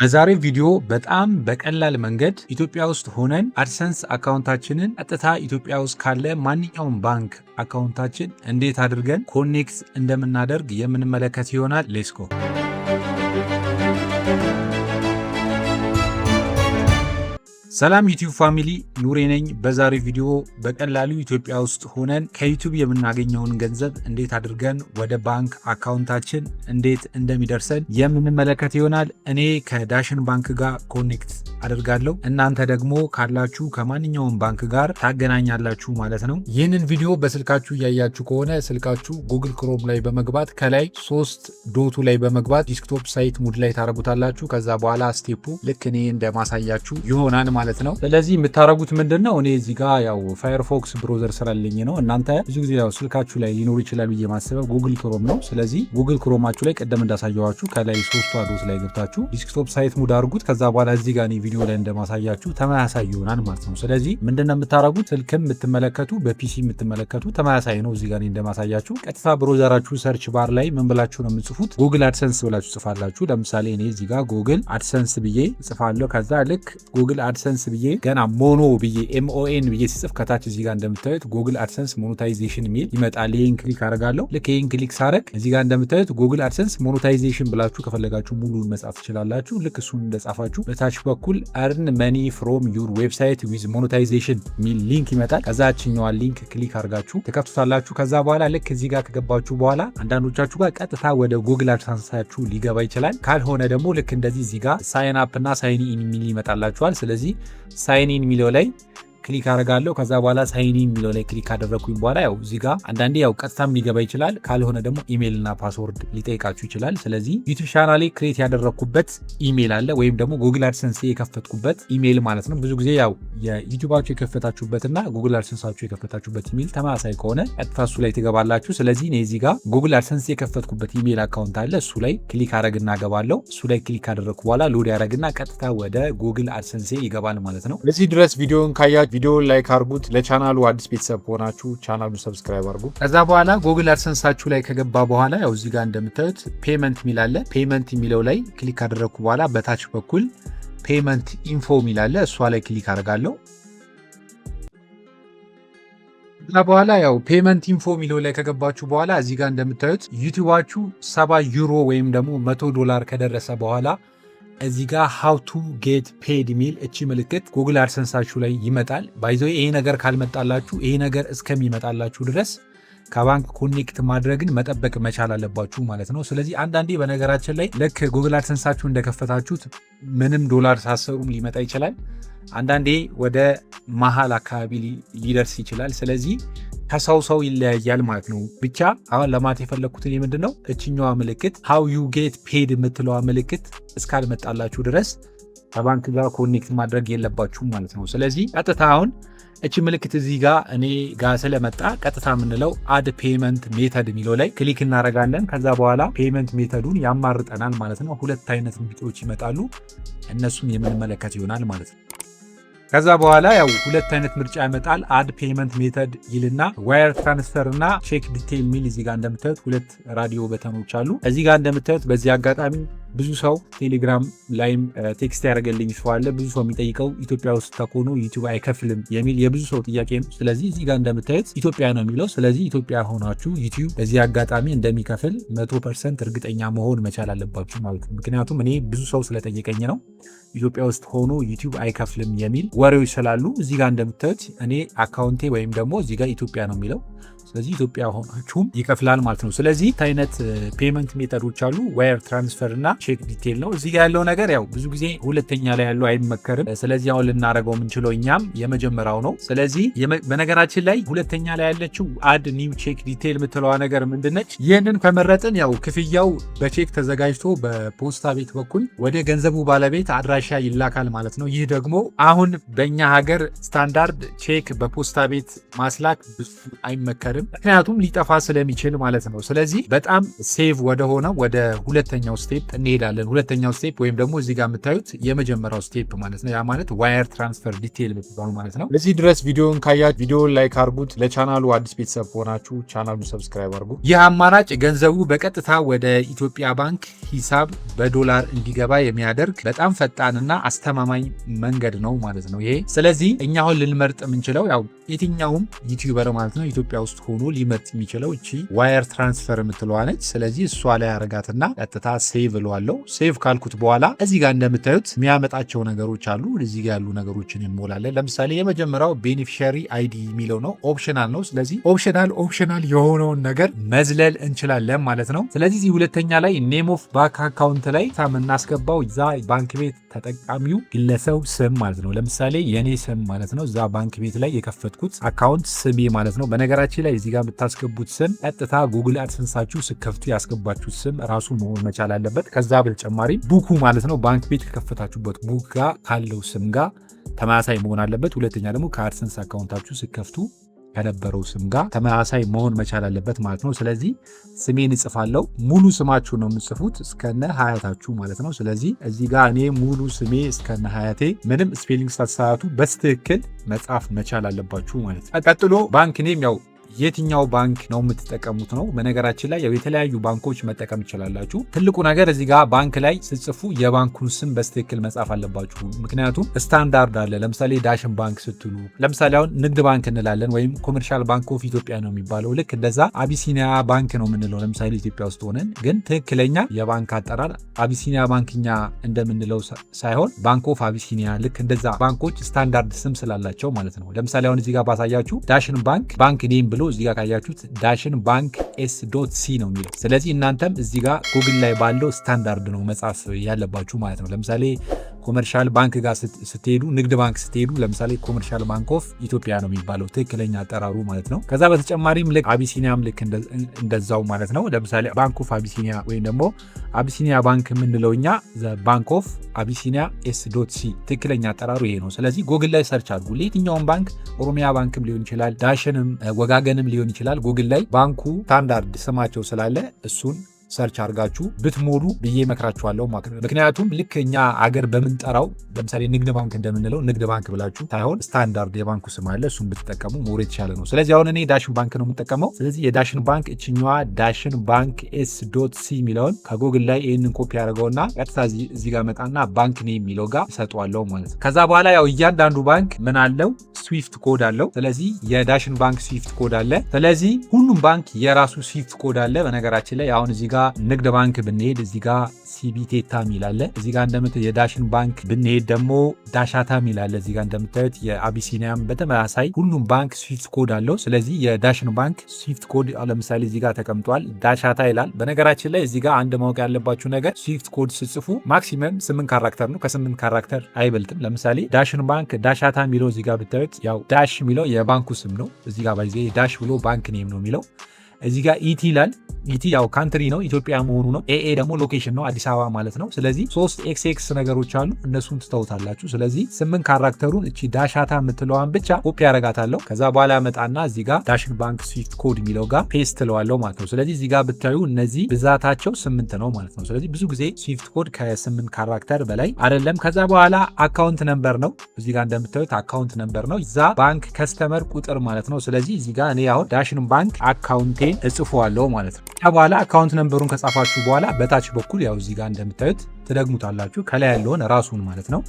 በዛሬው ቪዲዮ በጣም በቀላል መንገድ ኢትዮጵያ ውስጥ ሆነን አድሰንስ አካውንታችንን ቀጥታ ኢትዮጵያ ውስጥ ካለ ማንኛውም ባንክ አካውንታችን እንዴት አድርገን ኮኔክት እንደምናደርግ የምንመለከት ይሆናል። ሌትስ ጎ። ሰላም ዩቲዩብ ፋሚሊ፣ ኑሬ ነኝ። በዛሬው ቪዲዮ በቀላሉ ኢትዮጵያ ውስጥ ሆነን ከዩቲዩብ የምናገኘውን ገንዘብ እንዴት አድርገን ወደ ባንክ አካውንታችን እንዴት እንደሚደርሰን የምንመለከት ይሆናል። እኔ ከዳሽን ባንክ ጋር ኮኔክት አደርጋለሁ። እናንተ ደግሞ ካላችሁ ከማንኛውም ባንክ ጋር ታገናኛላችሁ ማለት ነው። ይህንን ቪዲዮ በስልካችሁ እያያችሁ ከሆነ ስልካችሁ ጉግል ክሮም ላይ በመግባት ከላይ 3 ዶቱ ላይ በመግባት ዲስክቶፕ ሳይት ሙድ ላይ ታደርጉታላችሁ። ከዛ በኋላ ስቴፑ ልክ እኔ እንደማሳያችሁ ይሆናል ማለት ነው። ስለዚህ የምታደርጉት ምንድነው? እኔ እዚህ ጋር ያው ፋየርፎክስ ብሮዘር ስላለኝ ነው። እናንተ ብዙ ጊዜ ያው ስልካችሁ ላይ ሊኖር ይችላል ብዬ ማስበው ጉግል ክሮም ነው። ስለዚህ ጉግል ክሮማችሁ ላይ ቀደም እንዳሳየዋችሁ ከላይ 3 ዶት ላይ ገብታችሁ ዲስክቶፕ ሳይት ሙድ አድርጉት። ከዛ በኋላ እዚህ ጋር ቪዲዮ ላይ እንደማሳያችሁ ተመሳሳይ ይሆናል ማለት ነው። ስለዚህ ምንድነው የምታደርጉት? ስልክም የምትመለከቱ በፒሲ የምትመለከቱ ተመሳሳይ ነው። እዚህ ጋር እንደማሳያችሁ ቀጥታ ብሮዘራችሁ ሰርች ባር ላይ ምን ብላችሁ ነው የምጽፉት? ጉግል አድሰንስ ብላችሁ ጽፋላችሁ። ለምሳሌ እኔ እዚህ ጋር ጉግል አድሰንስ ብዬ ጽፋለሁ። ከዛ ልክ ጉግል አድሰንስ ብዬ ገና ሞኖ ብዬ MON ብዬ ሲጽፍ ከታች እዚህ ጋር እንደምታዩት ጉግል አድሰንስ ሞኔታይዜሽን ሚል ይመጣል። ይሄን ክሊክ አደርጋለሁ። ልክ ይሄን ክሊክ ሳረግ እዚህ ጋር እንደምታዩት ጉግል አድሰንስ ሞኔታይዜሽን ብላችሁ ከፈለጋችሁ ሙሉን መጻፍ ትችላላችሁ። ልክ እሱን እንደጻፋችሁ በታች በኩል earn money from your website with monetization ሚል ሊንክ ይመጣል። ከዛችኛዋ ሊንክ ክሊክ አድርጋችሁ ተከፍቱታላችሁ። ከዛ በኋላ ልክ እዚህ ጋር ከገባችሁ በኋላ አንዳንዶቻችሁ ጋር ቀጥታ ወደ ጉግል አድሰንሳችሁ ሊገባ ይችላል። ካልሆነ ደግሞ ልክ እንደዚህ እዚህ ጋር ሳይን አፕ እና ሳይን ኢን ሚል ይመጣላችኋል። ስለዚህ ሳይን ኢን ሚለው ላይ ክሊክ አደርጋለሁ። ከዛ በኋላ ሳይን ኢን ሚለው ላይ ክሊክ አደረኩኝ በኋላ ያው እዚህ ጋር አንዳንዴ ያው ቀጥታም ሊገባ ይችላል። ካልሆነ ደግሞ ኢሜል እና ፓስወርድ ሊጠይቃችሁ ይችላል። ስለዚህ ዩቲዩብ ቻናሌ ክሬት ያደረኩበት ኢሜል አለ ወይም ደግሞ ጉግል አድሰንስ የከፈትኩበት ኢሜል ማለት ነው። ብዙ ጊዜ ያው የዩቲዩባችሁ የከፈታችሁበትና ጉግል አድሰንሳችሁ የከፈታችሁበት ኢሜል ተመሳሳይ ከሆነ ቀጥታ እሱ ላይ ትገባላችሁ። ስለዚህ እኔ እዚህ ጋር ጉግል አድሰንስ የከፈትኩበት ኢሜል አካውንት አለ። እሱ ላይ ክሊክ አደረግና ገባለሁ። እሱ ላይ ክሊክ ካደረኩ በኋላ ሎድ ያደረግና ቀጥታ ወደ ጉግል አድሰንስ ይገባል ማለት ነው። እዚህ ድረስ ቪዲዮን ካያችሁ ቪዲዮ ላይክ አድርጉት። ለቻናሉ አዲስ ቤተሰብ ሆናችሁ ቻናሉን ሰብስክራይብ አድርጉ። ከዛ በኋላ ጉግል አድሰንሳችሁ ላይ ከገባ በኋላ ያው እዚህ ጋር እንደምታዩት ፔመንት ሚል አለ። ፔመንት የሚለው ላይ ክሊክ ካደረኩ በኋላ በታች በኩል ፔመንት ኢንፎ ሚል አለ። እሷ ላይ ክሊክ አደርጋለሁ። ከዛ በኋላ ያው ፔመንት ኢንፎ ሚለው ላይ ከገባችሁ በኋላ እዚህ ጋር እንደምታዩት ዩቲዩባችሁ 70 ዩሮ ወይም ደግሞ $100 ከደረሰ በኋላ እዚህ ጋር ሃው ቱ ጌት ፔድ ሚል እቺ ምልክት ጉግል አድሰንሳችሁ ላይ ይመጣል። ባይዘው ይሄ ነገር ካልመጣላችሁ ይሄ ነገር እስከሚመጣላችሁ ድረስ ከባንክ ኮኔክት ማድረግን መጠበቅ መቻል አለባችሁ ማለት ነው። ስለዚህ አንዳንዴ በነገራችን ላይ ልክ ጉግል አድሰንሳችሁ እንደከፈታችሁት ምንም ዶላር ሳሰሩም ሊመጣ ይችላል። አንዳንዴ ወደ መሀል አካባቢ ሊደርስ ይችላል። ስለዚህ ከሰው ሰው ይለያያል ማለት ነው። ብቻ አሁን ለማለት የፈለግኩትን ምንድነው እችኛዋ ምልክት ሃው ዩ ጌት ፔድ የምትለዋ ምልክት እስካልመጣላችሁ ድረስ ከባንክ ጋር ኮኔክት ማድረግ የለባችሁ ማለት ነው። ስለዚህ ቀጥታ አሁን እቺ ምልክት እዚህ ጋር እኔ ጋር ስለመጣ ቀጥታ የምንለው አድ ፔመንት ሜተድ የሚለው ላይ ክሊክ እናደርጋለን። ከዛ በኋላ ፔመንት ሜተዱን ያማርጠናል ማለት ነው። 2 አይነት ምርጫዎች ይመጣሉ። እነሱን የምንመለከት ይሆናል ማለት ነው። ከዛ በኋላ ያው 2 አይነት ምርጫ ያመጣል። አድ ፔመንት ሜተድ ይልና ዋየር ትራንስፈር እና ቼክ ዲቴይል ሚል እዚህ ጋር እንደምታዩት 2 ራዲዮ በተኖች አሉ። እዚህ ጋር እንደምታዩት በዚህ አጋጣሚ ብዙ ሰው ቴሌግራም ላይም ቴክስት ያደረገልኝ ሰው አለ። ብዙ ሰው የሚጠይቀው ኢትዮጵያ ውስጥ ተኮኑ ዩቲዩብ አይከፍልም የሚል የብዙ ሰው ጥያቄ ነው። ስለዚህ እዚህ ጋር እንደምታዩት ኢትዮጵያ ነው የሚለው። ስለዚህ ኢትዮጵያ ሆናችሁ ዩቲዩብ በዚህ አጋጣሚ እንደሚከፍል 100% እርግጠኛ መሆን መቻል አለባችሁ ማለት ነው። ምክንያቱም እኔ ብዙ ሰው ስለጠየቀኝ ነው ኢትዮጵያ ውስጥ ሆኖ ዩቲዩብ አይከፍልም የሚል ወሬዎች ስላሉ እዚህ ጋር እንደምታዩት እኔ አካውንቴ ወይም ደግሞ እዚህ ጋር ኢትዮጵያ ነው የሚለው። ስለዚህ ኢትዮጵያ ሆናችሁም ይከፍላል ማለት ነው። ስለዚህ አይነት ፔመንት ሜተዶች አሉ፣ ዋየር ትራንስፈር እና ቼክ ዲቴይል ነው። እዚህ ጋር ያለው ነገር ያው ብዙ ጊዜ ሁለተኛ ላይ ያለው አይመከርም። ስለዚህ አሁን ልናደርገው የምንችለው እኛም የመጀመሪያው ነው። ስለዚህ በነገራችን ላይ ሁለተኛ ላይ ያለችው አድ ኒው ቼክ ዲቴይል የምትለዋ ነገር ምንድነች? ይህንን ከመረጥን ያው ክፍያው በቼክ ተዘጋጅቶ በፖስታ ቤት በኩል ወደ ገንዘቡ ባለቤት አድራሻ ይላካል ማለት ነው። ይህ ደግሞ አሁን በእኛ ሀገር ስታንዳርድ ቼክ በፖስታ ቤት ማስላክ ብዙ አይመከርም። አንችልም፣ ምክንያቱም ሊጠፋ ስለሚችል ማለት ነው። ስለዚህ በጣም ሴቭ ወደ ሁለተኛው ስቴፕ እንሄዳለን። ሁለተኛው ስቴፕ ወይም ደግሞ እዚህ ጋር የምታዩት የመጀመሪያው ስቴፕ ማለት ነው። ያ ማለት ዋየር ትራንስፈር ዲቴይል የምትባሉ ማለት ነው። እዚህ ድረስ ቪዲዮን ካያችሁ ቪዲዮን ላይክ አድርጉት። ለቻናሉ አዲስ ቤተሰብ ሆናችሁ ቻናሉን ሰብስክራይብ አድርጉ። ይህ አማራጭ ገንዘቡ በቀጥታ ወደ ኢትዮጵያ ባንክ ሂሳብ በዶላር እንዲገባ የሚያደርግ በጣም ፈጣንና አስተማማኝ መንገድ ነው ማለት ነው ይሄ። ስለዚህ እኛ አሁን ልንመርጥ የምንችለው ያው የትኛውም ዩቲዩበር ማለት ነው ኢትዮጵያ ውስጥ ሆኖ ሊመርጥ የሚችለው እቺ ዋየር ትራንስፈር የምትለዋ ነች። ስለዚህ እሷ ላይ ያረጋትና ቀጥታ ሴቭ እለዋለሁ። ሴቭ ካልኩት በኋላ እዚህ ጋር እንደምታዩት የሚያመጣቸው ነገሮች አሉ። እዚህ ጋር ያሉ ነገሮችን እንሞላለን። ለምሳሌ የመጀመሪያው ቤኔፊሻሪ አይዲ የሚለው ነው። ኦፕሽናል ነው። ስለዚህ ኦፕሽናል የሆነውን ነገር መዝለል እንችላለን ማለት ነው። ስለዚህ እዚህ ሁለተኛ ላይ ኔም ኦፍ ባንክ አካውንት ላይ የምናስገባው እዛ ባንክ ቤት ተጠቃሚው ግለሰብ ስም ማለት ነው። ለምሳሌ የኔ ስም ማለት ነው። እዛ ባንክ ቤት ላይ የከፈትኩት አካውንት ስሜ ማለት ነው። በነገራችን ላይ እዚህ ጋር የምታስገቡት ስም ቀጥታ ጉግል አድሰንሳችሁ ስከፍቱ ያስገባችሁት ስም ራሱ መሆን መቻል አለበት። ከዛ በተጨማሪ ቡኩ ማለት ነው ባንክ ቤት ከከፈታችሁበት ቡክ ጋር ካለው ስም ጋር ተመሳሳይ መሆን አለበት። ሁለተኛ ደግሞ ከአድሰንስ አካውንታችሁ ስከፍቱ ከነበረው ስም ጋር ተመሳሳይ መሆን መቻል አለበት ማለት ነው። ስለዚህ ስሜን እጽፋለሁ። ሙሉ ስማችሁ ነው የምጽፉት እስከነ ሀያታችሁ ማለት ነው። ስለዚህ እዚህ ጋር እኔ ሙሉ ስሜ እስከነ ሀያቴ ምንም ስፔሊንግ ሳትሳሳቱ በትክክል መጻፍ መቻል አለባችሁ ማለት ነው። ቀጥሎ ባንክ ኔም ያው የትኛው ባንክ ነው የምትጠቀሙት ነው። በነገራችን ላይ የተለያዩ ባንኮች መጠቀም ይችላላችሁ። ትልቁ ነገር እዚህ ጋር ባንክ ላይ ስትጽፉ የባንኩን ስም በትክክል መጻፍ አለባችሁ። ምክንያቱም ስታንዳርድ አለ። ለምሳሌ ዳሽን ባንክ ስትሉ ለምሳሌ አሁን ንግድ ባንክ እንላለን ወይም ኮመርሻል ባንክ ኦፍ ኢትዮጵያ ነው የሚባለው። ልክ እንደዛ አቢሲኒያ ባንክ ነው የምንለው ለምሳሌ ኢትዮጵያ ውስጥ ሆነን፣ ግን ትክክለኛ የባንክ አጠራር አቢሲኒያ ባንክኛ እንደምንለው ሳይሆን ባንክ ኦፍ አቢሲኒያ፣ ልክ እንደዛ ባንኮች ስታንዳርድ ስም ስላላቸው ማለት ነው። ለምሳሌ አሁን እዚህ ጋር ባሳያችሁ ዳሽን ባንክ ኔም ብሎ እዚህ ጋር ካያችሁት ዳሽን ባንክ ኤስ.ሲ ነው የሚለው። ስለዚህ እናንተም እዚህ ጋር ጉግል ላይ ባለው ስታንዳርድ ነው መጻፍ ያለባችሁ ማለት ነው። ለምሳሌ ኮመርሻል ባንክ ጋር ስትሄዱ፣ ንግድ ባንክ ስትሄዱ ለምሳሌ ኮመርሻል ባንክ ኦፍ ኢትዮጵያ ነው የሚባለው ትክክለኛ አጠራሩ ማለት ነው። ከዛ በተጨማሪም ልክ አቢሲኒያም ልክ እንደዛው ማለት ነው። ለምሳሌ ባንክ ኦፍ አቢሲኒያ ወይም ደግሞ አቢሲኒያ ባንክ የምንለው እኛ ባንክ ኦፍ አቢሲኒያ ኤስ.ሲ ትክክለኛ አጠራሩ ይሄ ነው። ስለዚህ ጉግል ላይ ሰርች አድርጉ። ለየትኛውም ባንክ ኦሮሚያ ባንክም ሊሆን ይችላል፣ ዳሽንም ወጋገንም ሊሆን ይችላል። ጉግል ላይ ባንኩ ስታንዳርድ ስማቸው ስላለ እሱን ሰርች አድርጋችሁ ብትሞሉ ብዬ መክራችኋለሁ ማለት ነው። ምክንያቱም ልክ እኛ አገር በምንጠራው ለምሳሌ ንግድ ባንክ እንደምንለው ንግድ ባንክ ብላችሁ ሳይሆን ስታንዳርድ የባንኩ ስም አለ፣ እሱን ብትጠቀሙ ሞር የተሻለ ነው። ስለዚህ አሁን እኔ ዳሽን ባንክ ነው የምጠቀመው። ስለዚህ የዳሽን ባንክ እችኛዋ ዳሽን ባንክ ኤስ.ሲ የሚለውን ከጉግል ላይ ይህንን ኮፒ ያደርገውና ቀጥታ እዚህ ጋር መጣና ባንክ ኔም የሚለው ጋር እሰጠዋለሁ ማለት ነው። ከዛ በኋላ ያው እያንዳንዱ ባንክ ምን አለው? ስዊፍት ኮድ አለው። ስለዚህ የዳሽን ባንክ ስዊፍት ኮድ አለ። ስለዚህ ሁሉም ባንክ የራሱ ስዊፍት ኮድ አለ። በነገራችን ላይ አሁን እዚህ ጋር ንግድ ባንክ ብንሄድ እዚህ ጋር ሲቢ ቴታ ሚላለ፣ እዚህ ጋር እንደምታዩት የዳሽን ባንክ ብንሄድ ደግሞ ዳሻታ ሚላለ፣ እዚህ ጋር እንደምታዩት የአቢሲኒያም በተመሳሳይ ሁሉም ባንክ ስዊፍት ኮድ አለው። ስለዚህ የዳሽን ባንክ ስዊፍት ኮድ ለምሳሌ እዚህ ጋር ተቀምጧል፣ ዳሻታ ይላል። በነገራችን ላይ እዚህ ጋር አንድ ማወቅ ያለባችሁ ነገር ስዊፍት ኮድ ስጽፉ ማክሲመም 8 ካራክተር ነው፣ ከ8 ካራክተር አይበልጥም። ለምሳሌ ዳሽን ባንክ ዳሻታ የሚለው እዚህ ጋር ብታዩት ያው ዳሽ የሚለው የባንኩ ስም ነው። እዚህ ጋር ባይዜ ዳሽ ብሎ ባንክ ኔም ነው የሚለው። እዚህ ጋር ኢቲ ይላል። ኢቲ ያው ካንትሪ ነው ኢትዮጵያ መሆኑ ነው። ኤኤ ደግሞ ሎኬሽን ነው አዲስ አበባ ማለት ነው። ስለዚህ 3 ኤክስ ነገሮች አሉ፣ እነሱን ትተውታላችሁ። ስለዚህ 8 ካራክተሩን እቺ ዳሻታ የምትለዋን ብቻ ኮፒ ያረጋታለሁ። ከዛ በኋላ መጣና እዚህ ጋር ዳሽን ባንክ ስዊፍት ኮድ የሚለው ጋር ፔስት ትለዋለሁ ማለት ነው። ስለዚህ እዚህ ጋር ብታዩ እነዚህ ብዛታቸው 8 ነው ማለት ነው። ስለዚህ ብዙ ጊዜ ስዊፍት ኮድ ከ8 ካራክተር በላይ አይደለም። ከዛ በኋላ አካውንት ነምበር ነው። እዚህ ጋር እንደምታዩት አካውንት ነምበር ነው፣ እዛ ባንክ ከስተመር ቁጥር ማለት ነው። ስለዚህ እዚህ ጋር እኔ አሁን ዳሽን ባንክ አካውንቴን እጽፈዋለሁ ማለት ነው። በኋላ አካውንት ነምበሩን ከጻፋችሁ በኋላ በታች በኩል ያው እዚህ ጋር እንደምታዩት ትደግሙታላችሁ። ከላይ ያለውን ራሱን ማለት ነው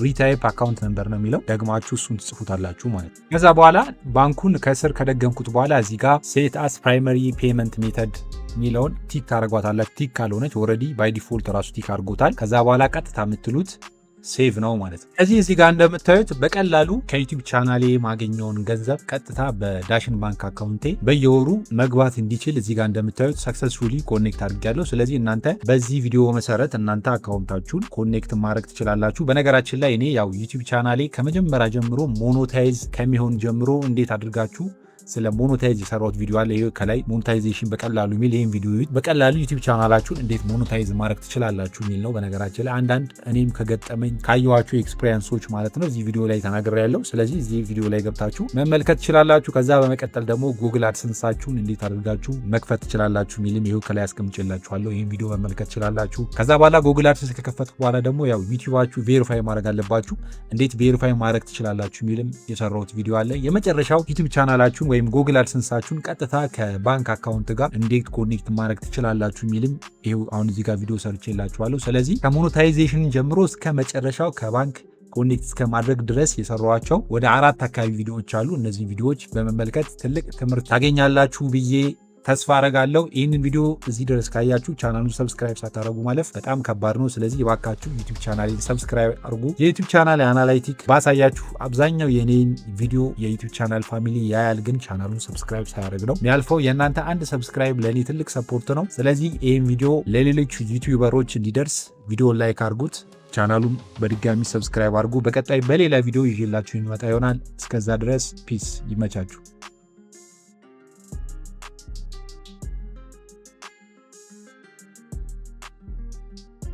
ሪታይፕ አካውንት ነምበር ነው የሚለው ደግማችሁ እሱን ትጽፉታላችሁ ማለት ነው። ከዛ በኋላ ባንኩን ከስር ከደገምኩት በኋላ እዚህ ጋር ሴት አስ ፕራይመሪ ፔመንት ሜተድ የሚለውን ቲክ ታደርጓታላችሁ። ቲክ ካልሆነች ኦልሬዲ ባይ ዲፎልት ራሱ ቲክ አድርጎታል። ከዛ በኋላ ቀጥታ የምትሉት ሴቭ ነው ማለት ነው። እዚህ ጋር እንደምታዩት በቀላሉ ከዩቲዩብ ቻናሌ ማገኘውን ገንዘብ ቀጥታ በዳሽን ባንክ አካውንቴ በየወሩ መግባት እንዲችል እዚህ ጋር እንደምታዩት ሰክሰስፉሊ ኮኔክት አድርጌያለሁ። ስለዚህ እናንተ በዚህ ቪዲዮ መሰረት እናንተ አካውንታችሁን ኮኔክት ማድረግ ትችላላችሁ። በነገራችን ላይ እኔ ያው ዩቲዩብ ቻናሌ ከመጀመሪያ ጀምሮ ሞኖታይዝ ከሚሆን ጀምሮ እንዴት አድርጋችሁ ስለ ሞኔታይዝ የሰራሁት ቪዲዮ አለ። ይሄ ከላይ ሞኔታይዜሽን በቀላሉ የሚል ይሄን ቪዲዮ በቀላሉ ዩቲዩብ ቻናላችሁን እንዴት ሞኔታይዝ ማድረግ ትችላላችሁ የሚል ነው። በነገራችን ላይ አንዳንድ እኔም ከገጠመኝ ካየኋቸው ኤክስፒሪየንሶች ማለት ነው እዚህ ቪዲዮ ላይ ተናግሬያለሁ። ስለዚህ እዚህ ቪዲዮ ላይ ገብታችሁ መመልከት ትችላላችሁ። ከዛ በመቀጠል ደግሞ ጉግል አድሰንሳችሁን እንዴት አድርጋችሁ መክፈት ትችላላችሁ የሚልም ይሄው ከላይ አስቀምጬላችኋለሁ። ይሄን ቪዲዮ መመልከት ትችላላችሁ። ከዛ በኋላ ጉግል አድሰንስ ከከፈትኩ በኋላ ደግሞ ያው ዩቲዩባችሁ ቬሪፋይ ማድረግ አለባችሁ። እንዴት ቬሪፋይ ማድረግ ትችላላችሁ የሚልም የሰራሁት ቪዲዮ አለ። የመጨረሻው ዩቲዩብ ቻናላችሁን ወይም ጉግል አድሰንሳችሁን ቀጥታ ከባንክ አካውንት ጋር እንዴት ኮኔክት ማድረግ ትችላላችሁ የሚልም ይሄው አሁን እዚህ ጋር ቪዲዮ ሰርቼላችኋለሁ። ስለዚህ ከሞኔታይዜሽን ጀምሮ እስከ መጨረሻው ከባንክ ኮኔክት እስከ ማድረግ ድረስ የሰሯቸው ወደ 4 አካባቢ ቪዲዮዎች አሉ። እነዚህ ቪዲዮዎች በመመልከት ትልቅ ትምህርት ታገኛላችሁ ብዬ ተስፋ አረጋለሁ። ይህንን ቪዲዮ እዚህ ድረስ ካያችሁ ቻናሉን ሰብስክራይብ ሳታረጉ ማለፍ በጣም ከባድ ነው። ስለዚህ የባካችሁ ዩቲዩብ ቻናሌን ሰብስክራይብ አርጉ። የዩቲዩብ ቻናል አናላይቲክ ባሳያችሁ አብዛኛው የኔን ቪዲዮ የዩቲዩብ ቻናል ፋሚሊ ያያል፣ ግን ቻናሉን ሰብስክራይብ ሳያደርግ ነው የሚያልፈው። የእናንተ አንድ ሰብስክራይብ ለእኔ ትልቅ ሰፖርት ነው። ስለዚህ ይህን ቪዲዮ ለሌሎች ዩቲዩበሮች እንዲደርስ ቪዲዮ ላይክ አርጉት፣ ቻናሉን በድጋሚ ሰብስክራይብ አርጉ። በቀጣይ በሌላ ቪዲዮ ይዤላችሁ የሚመጣ ይሆናል። እስከዛ ድረስ ፒስ፣ ይመቻችሁ።